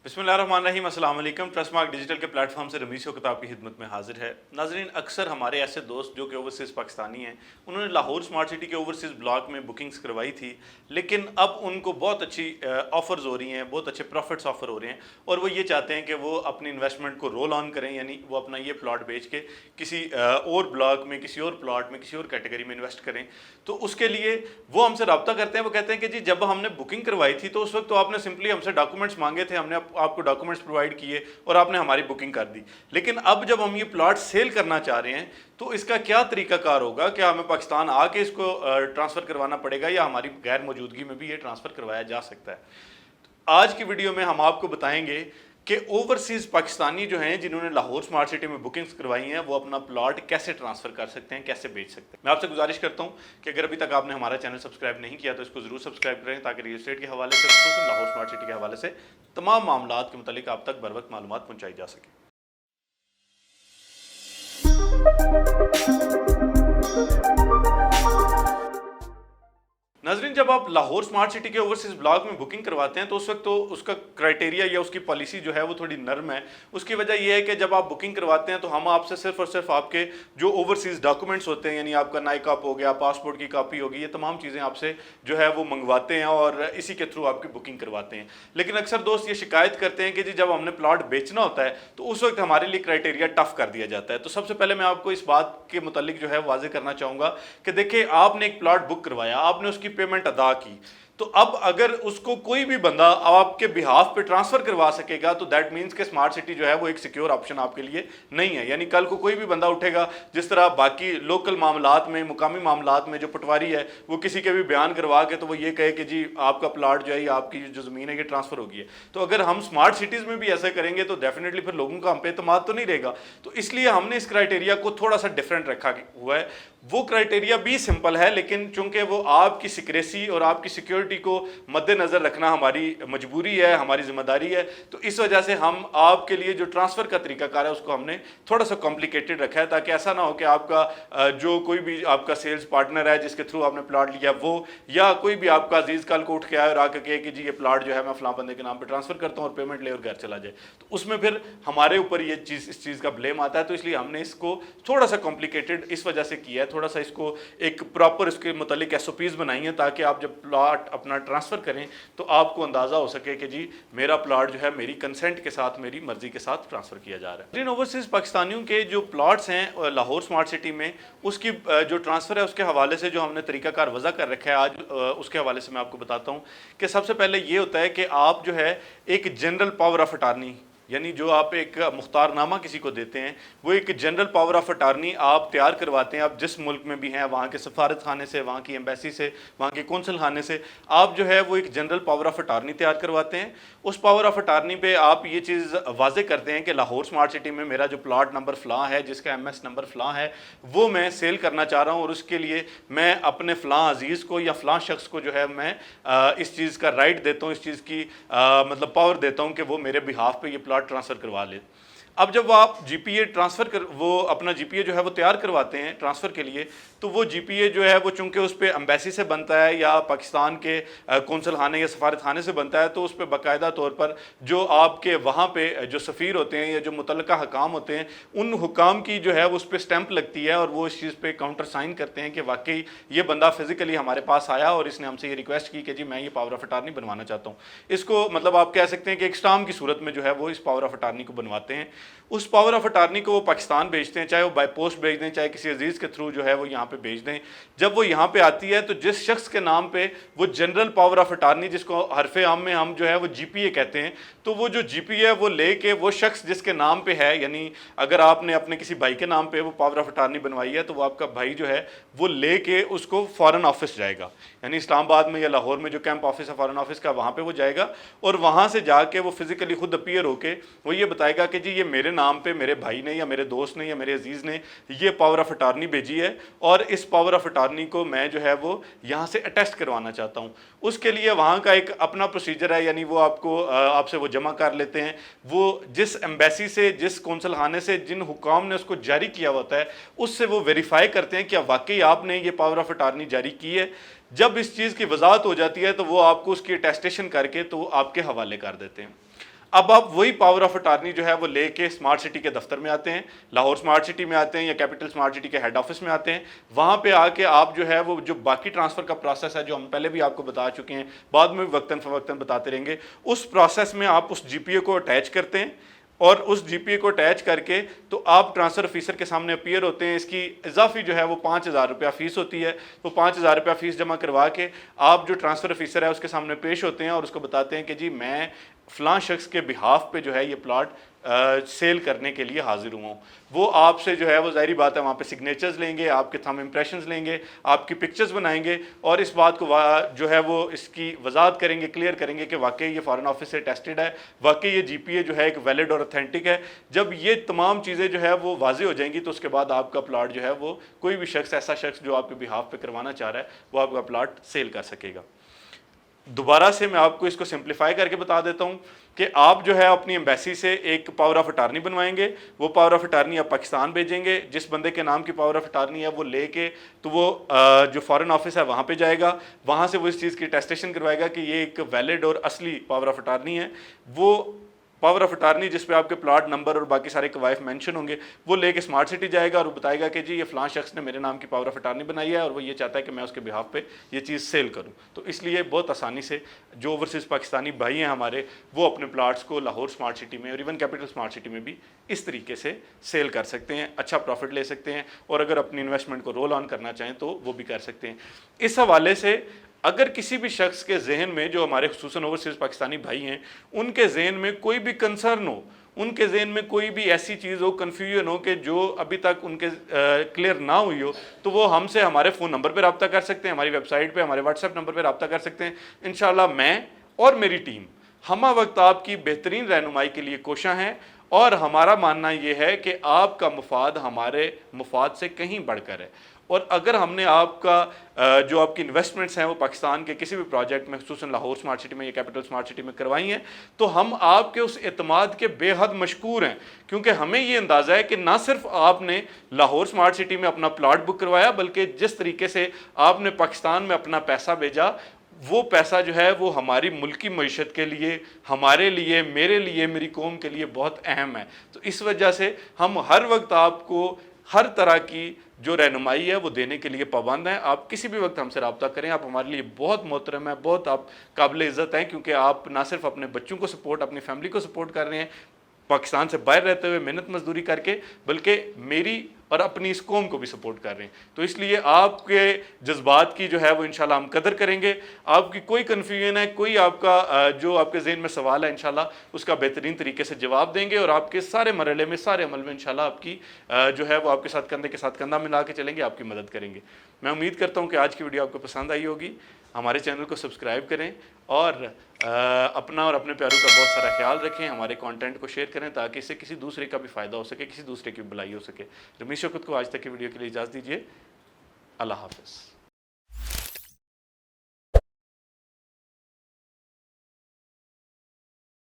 बिस्मिल्लाहिर्रहमानिर्रहीम, अस्सलाम वालेकुम। ट्रस्ट मार्क डिजिटल के प्लेटफॉर्म से रमीश शौकत आपकी खिदमत में हाजिर है। नाजरीन, अक्सर हमारे ऐसे दोस्त जो कि ओवरसीज़ पाकिस्तानी हैं, उन्होंने लाहौर स्मार्ट सिटी के ओवरसीज़ ब्लॉक में बुकिंग्स करवाई थी, लेकिन अब उनको बहुत अच्छी ऑफ़र्स हो रही हैं, बहुत अच्छे प्रॉफिट्स ऑफ़र हो रहे हैं और वो ये चाहते हैं कि वो अपनी इन्वेस्टमेंट को रोल ऑन करें, यानी वो अपना ये प्लॉट बेच के किसी और ब्लॉक में, किसी और प्लॉट में, किसी और कैटेगरी में इन्वेस्ट करें। तो उसके लिए वो हमसे रब्ता करते हैं। वो कहते हैं कि जी, जब हमने बुकिंग करवाई थी तो उस वक्त तो आपने सिंपली हमसे डॉक्यूमेंट्स मांगे थे, हमने आपको डॉक्यूमेंट्स प्रोवाइड किए और आपने हमारी बुकिंग कर दी। लेकिन अब जब हम ये प्लॉट सेल करना चाह रहे हैं तो इसका क्या तरीकाकार होगा? क्या हमें पाकिस्तान आके इसको ट्रांसफ़र करवाना पड़ेगा या हमारी गैर मौजूदगी में भी ये ट्रांसफ़र करवाया जा सकता है? तो आज की वीडियो में हम आपको बताएंगे कि ओवरसीज़ पाकिस्तानी जो हैं, जिन्होंने लाहौर स्मार्ट सिटी में बुकिंग्स करवाई हैं, वो अपना प्लॉट कैसे ट्रांसफ़र कर सकते हैं, कैसे बेच सकते हैं। मैं आपसे गुजारिश करता हूं कि अगर अभी तक आपने हमारा चैनल सब्सक्राइब नहीं किया तो इसको ज़रूर सब्सक्राइब करें, ताकि रियल एस्टेट के हवाले से, खुसूसन लाहौर स्मार्ट सिटी के हवाले से तमाम मामलात के मुतालिक आप तक बर वक्त मालूमात पहुँचाई जा सके। नाज़रीन, जब आप लाहौर स्मार्ट सिटी के ओवरसीज़ ब्लॉक में बुकिंग करवाते हैं तो उस वक्त तो उसका क्राइटेरिया या उसकी पॉलिसी जो है वो थोड़ी नर्म है। उसकी वजह यह है कि जब आप बुकिंग करवाते हैं तो हम आपसे सिर्फ और सिर्फ आपके जो ओवरसीज़ डॉक्यूमेंट्स होते हैं, यानी आपका नाइकाप हो गया, पासपोर्ट की कापी होगी, ये तमाम चीज़ें आपसे जो है वो मंगवाते हैं और इसी के थ्रू आपकी बुकिंग करवाते हैं। लेकिन अक्सर दोस्त ये शिकायत करते हैं कि जी, जब हमने प्लॉट बेचना होता है तो उस वक्त हमारे लिए क्राइटेरिया टफ कर दिया जाता है। तो सबसे पहले मैं आपको इस बात के मुतालिक जो है वाज़ेह करना चाहूँगा कि देखिए, आपने एक प्लॉट बुक करवाया, आपने उसकी पेमेंट अदा की, तो अब अगर उसको कोई भी बंदा आपके बिहाफ पे ट्रांसफर करवा सकेगा तो दैट मीन्स कि स्मार्ट सिटी जो है वो एक सिक्योर ऑप्शन आपके लिए नहीं है। यानी कल को कोई भी बंदा उठेगा, जिस तरह बाकी लोकल मामलात में, मुकामी मामलात में जो पटवारी है वो किसी के भी बयान करवा के तो वो ये कहे कि जी, आपका प्लाट जो है या आपकी जो ज़मीन है ये ट्रांसफ़र हो गई है। तो अगर हम स्मार्ट सिटीज़ में भी ऐसा करेंगे तो डेफिनेटली फिर लोगों का हम पे एतमाद तो नहीं रहेगा। तो इसलिए हमने इस क्राइटेरिया को थोड़ा सा डिफरेंट रखा हुआ है। वो क्राइटेरिया भी सिंपल है, लेकिन चूंकि वो आपकी सिक्रेसी और आपकी सिक्योरिटी को मद्देनज़र रखना हमारी मजबूरी है, हमारी जिम्मेदारी है, तो इस वजह से हम आपके लिए जो ट्रांसफ़र का तरीकाकार है उसको हमने थोड़ा सा कॉम्प्लिकेटेड रखा है, ताकि ऐसा ना हो कि आपका जो कोई भी आपका सेल्स पार्टनर है जिसके थ्रू आपने प्लाट लिया वो, या कोई भी आपका अजीज़ कल को उठ के आए और आकर कहे कि जी, ये प्लाट जो है मैं फ़लाँ बंदे के नाम पर ट्रांसफ़र करता हूँ और पेमेंट ले और घर चला जाए, तो उसमें फिर हमारे ऊपर ये चीज़, इस चीज़ का ब्लेम आता है। तो इसलिए हमने इसको थोड़ा सा कॉम्प्लिकेटेड इस वजह से किया है, थोड़ा सा इसको एक प्रॉपर इसके मुतालिक SOPs बनाई हैं, ताकि आप जब प्लॉट अपना ट्रांसफ़र करें तो आपको अंदाज़ा हो सके कि जी, मेरा प्लॉट जो है मेरी कंसेंट के साथ, मेरी मर्ज़ी के साथ ट्रांसफ़र किया जा रहा है। इन ओवरसीज़ पाकिस्तानियों के जो प्लॉट्स हैं लाहौर स्मार्ट सिटी में, उसकी जो ट्रांसफ़र है उसके हवाले से जो हमने तरीकाकार वज़ा कर रखा है आज, उसके हवाले से मैं आपको बताता हूँ कि सबसे पहले ये होता है कि आप जो है एक जनरल पावर ऑफ अटार्नी, यानी जो आप एक मुख्तारनामा किसी को देते हैं, वो एक जनरल पावर ऑफ अटार्नी आप तैयार करवाते हैं। आप जिस मुल्क में भी हैं, वहाँ के सफारत खाने से, वहाँ की एम्बेसी से, वहाँ के कौंसल खाने से आप जो है वो एक जनरल पावर ऑफ अटार्नी तैयार करवाते हैं। उस पावर ऑफ अटार्नी पे आप ये चीज़ वाज़े करते हैं कि लाहौर स्मार्ट सिटी में मेरा जो प्लाट नंबर फ़लाँ है, जिसका MS नंबर फ़लाँ है, वो मैं सेल करना चाह रहा हूँ और उसके लिए मैं अपने फ़लाँ अजीज़ को या फ़लाँ शख्स को जो है मैं इस चीज़ का राइट देता हूँ, इस चीज़ की मतलब पावर देता हूँ कि वो मेरे बिहाफ पे ये प्लाट ट्रांसफ़र करवा ले। अब जब आप GPA ट्रांसफ़र कर, वो अपना GPA जो है वो तैयार करवाते हैं ट्रांसफ़र के लिए, तो वो GPA जो है वो चूँकि उस पर एम्बेसी से बनता है या पाकिस्तान के कौंसल खाने या सफारत खाने से बनता है, तो उस पर बाकायदा तौर पर जो आपके वहाँ पे जो सफ़ीर होते हैं या जो मुतल्लिका हकाम होते हैं, उन हुकाम की जो है वो उस पर स्टैंप लगती है और वो इस चीज़ पे काउंटर साइन करते हैं कि वाकई ये बंदा फ़िज़िकली हमारे पास आया और इसने हमसे ये रिक्वेस्ट की कि जी, मैं ये पावर ऑफ अटार्नी बनवाना चाहता हूँ। इसको मतलब आप कह सकते हैं कि एक स्टाम्प की सूरत में जो है वो इस पावर ऑफ अटार्नी को बनवाते हैं। उस पावर ऑफ अटार्नी को वो पाकिस्तान भेजते हैं, चाहे वो बाय पोस्ट भेज दें, चाहे किसी अजीज़ के थ्रू जो है वो यहाँ पे भेज दें। जब वो यहाँ पे आती है तो जिस शख्स के नाम पे वो जनरल पावर ऑफ अटार्नी, जिसको हरफे आम में हम जो है वो GPA कहते हैं, तो वो जो GPA है वो लेके वो शख्स जिसके नाम पे है, यानी अगर आपने अपने किसी भाई के नाम पे वो पावर ऑफ अटार्नी बनवाई है तो वो आपका भाई जो है वो लेके उसको फॉरेन ऑफिस जाएगा, यानी इस्लामाबाद में या लाहौर में जो कैंप ऑफिस है फॉरेन ऑफिस का, वहाँ पे वो जाएगा और वहाँ से जाके वो फिजिकली खुद अपीयर होके वो ये बताएगा कि जी, ये मेरे नाम पे मेरे भाई ने या मेरे दोस्त ने या मेरे अजीज़ ने ये पावर ऑफ अटार्नी भेजी है और इस पावर ऑफ अटार्नी को मैं जो है वो यहाँ से अटेस्ट करवाना चाहता हूँ। उसके लिए वहाँ का एक अपना प्रोसीजर है, यानी वो आपको आपसे वो जमा कर लेते हैं। वो जिस एम्बेसी से, जिस कौंसल खाने से, जिन हुकाम ने उसको जारी किया होता है, उससे वो वेरीफाई करते हैं कि वाकई आपने ये पावर ऑफ अटार्नी जारी की है। जब इस चीज़ की वजाहत हो जाती है तो वो आपको उसकी अटेस्टेशन करके तो आपके हवाले कर देते हैं। اب آپ وہی پاور آف اٹارنی جو ہے وہ لے کے اسمارٹ سٹی کے دفتر میں آتے ہیں، لاہور اسمارٹ سٹی میں آتے ہیں یا کیپٹل اسمارٹ سٹی کے ہیڈ آفس میں آتے ہیں، وہاں پہ آ کے آپ جو ہے وہ جو باقی ٹرانسفر کا پروسیس ہے جو ہم پہلے بھی آپ کو بتا چکے ہیں، بعد میں بھی وقتاً فوقتاً بتاتے رہیں گے، اس پروسیس میں آپ اس جی پی اے کو اٹیچ کرتے ہیں، اور اس جی پی اے کو اٹیچ کر کے تو آپ ٹرانسفر آفیسر کے سامنے اپیئر ہوتے ہیں. اس کی اضافی جو ہے وہ 5,000 روپیہ فیس ہوتی ہے. وہ 5,000 روپیہ فیس جمع کروا کے آپ جو ٹرانسفر آفیسر ہے اس کے سامنے پیش ہوتے ہیں اور اس کو بتاتے ہیں کہ جی میں فلاں شخص کے بہاف پہ جو ہے یہ پلاٹ سیل کرنے کے لیے حاضر ہوں. وہ آپ سے جو ہے وہ ظاہری بات ہے وہاں پہ سگنیچرز لیں گے، آپ کے تھم امپریشنز لیں گے، آپ کی پکچرز بنائیں گے اور اس بات کو جو ہے وہ اس کی وضاحت کریں گے، کلیئر کریں گے کہ واقعی یہ فارن آفس سے ٹیسٹڈ ہے، واقعی یہ جی پی اے جو ہے ایک ویلڈ اور اتھینٹک ہے. جب یہ تمام چیزیں جو ہے وہ واضح ہو جائیں گی تو اس کے بعد آپ کا پلاٹ جو ہے وہ کوئی بھی شخص، ایسا شخص جو آپ کے بہاف پہ کروانا چاہ رہا ہے، وہ آپ کا پلاٹ سیل کر سکے گا. دوبارہ سے میں آپ کو اس کو سمپلیفائی کر کے بتا دیتا ہوں کہ آپ جو ہے اپنی ایمبیسی سے ایک پاور آف اٹارنی بنوائیں گے. وہ پاور آف اٹارنی آپ پاکستان بھیجیں گے، جس بندے کے نام کی پاور آف اٹارنی ہے وہ لے کے تو وہ جو فارن آفس ہے وہاں پہ جائے گا، وہاں سے وہ اس چیز کی ٹیسٹیشن کروائے گا کہ یہ ایک ویلڈ اور اصلی پاور آف اٹارنی ہے. وہ پاور آف اٹارنی جس پہ آپ کے پلاٹ نمبر اور باقی سارے قوائف مینشن ہوں گے وہ لے کے اسمارٹ سٹی جائے گا اور وہ بتائے گا کہ جی یہ فلاں شخص نے میرے نام کی پاور آف اٹارنی بنائی ہے اور وہ یہ چاہتا ہے کہ میں اس کے بہاف پہ یہ چیز سیل کروں. تو اس لیے بہت آسانی سے جو اوورسیز پاکستانی بھائی ہیں ہمارے، وہ اپنے پلاٹس کو لاہور اسمارٹ سٹی میں اور ایون کیپٹل اسمارٹ سٹی میں بھی اس طریقے سے سیل کر سکتے ہیں، اچھا پروفٹ لے سکتے ہیں، اور اگر اپنی انویسٹمنٹ کو رول آن کرنا چاہیں تو وہ بھی کر سکتے ہیں. اس حوالے سے اگر کسی بھی شخص کے ذہن میں، جو ہمارے خصوصاً اوورسیز پاکستانی بھائی ہیں، ان کے ذہن میں کوئی بھی کنسرن ہو، ان کے ذہن میں کوئی بھی ایسی چیز ہو، کنفیوژن ہو کہ جو ابھی تک ان کے کلیئر نہ ہوئی ہو، تو وہ ہم سے ہمارے فون نمبر پہ رابطہ کر سکتے ہیں، ہماری ویب سائٹ پہ، ہمارے واٹس ایپ نمبر پہ رابطہ کر سکتے ہیں. انشاءاللہ میں اور میری ٹیم ہمہ وقت آپ کی بہترین رہنمائی کے لیے کوشاں ہیں، اور ہمارا ماننا یہ ہے کہ آپ کا مفاد ہمارے مفاد سے کہیں بڑھ کر ہے. اور اگر ہم نے آپ کا جو آپ کی انویسٹمنٹس ہیں وہ پاکستان کے کسی بھی پروجیکٹ میں، خصوصاً لاہور اسمارٹ سٹی میں یا کیپٹل اسمارٹ سٹی میں کروائی ہیں، تو ہم آپ کے اس اعتماد کے بے حد مشکور ہیں. کیونکہ ہمیں یہ اندازہ ہے کہ نہ صرف آپ نے لاہور اسمارٹ سٹی میں اپنا پلاٹ بک کروایا، بلکہ جس طریقے سے آپ نے پاکستان میں اپنا پیسہ بھیجا، وہ پیسہ جو ہے وہ ہماری ملکی معیشت کے لیے، ہمارے لیے، میرے لیے، میری قوم کے لیے بہت اہم ہے. تو اس وجہ سے ہم ہر وقت آپ کو ہر طرح کی جو رہنمائی ہے وہ دینے کے لیے پابند ہیں. آپ کسی بھی وقت ہم سے رابطہ کریں، آپ ہمارے لیے بہت محترم ہیں، بہت آپ قابل عزت ہیں، کیونکہ آپ نہ صرف اپنے بچوں کو سپورٹ، اپنی فیملی کو سپورٹ کر رہے ہیں پاکستان سے باہر رہتے ہوئے محنت مزدوری کر کے، بلکہ میری اور اپنی اس قوم کو بھی سپورٹ کر رہے ہیں. تو اس لیے آپ کے جذبات کی جو ہے وہ انشاءاللہ ہم قدر کریں گے. آپ کی کوئی کنفیوژن ہے، کوئی آپ کا جو آپ کے ذہن میں سوال ہے، انشاءاللہ اس کا بہترین طریقے سے جواب دیں گے، اور آپ کے سارے مرحلے میں، سارے عمل میں انشاءاللہ آپ کی جو ہے وہ آپ کے ساتھ کندھے کے ساتھ کندھا ملا کے چلیں گے، آپ کی مدد کریں گے. میں امید کرتا ہوں کہ آج کی ویڈیو آپ کو پسند آئی ہوگی. ہمارے چینل کو سبسکرائب کریں اور اپنا اور اپنے پیاروں کا بہت سارا خیال رکھیں. ہمارے کانٹینٹ کو شیئر کریں تاکہ اس سے کسی دوسرے کا بھی فائدہ ہو سکے، کسی دوسرے کی بھلائی ہو سکے. رمیش شوکت کو آج تک کی ویڈیو کے لیے اجازت دیجیے. اللہ حافظ.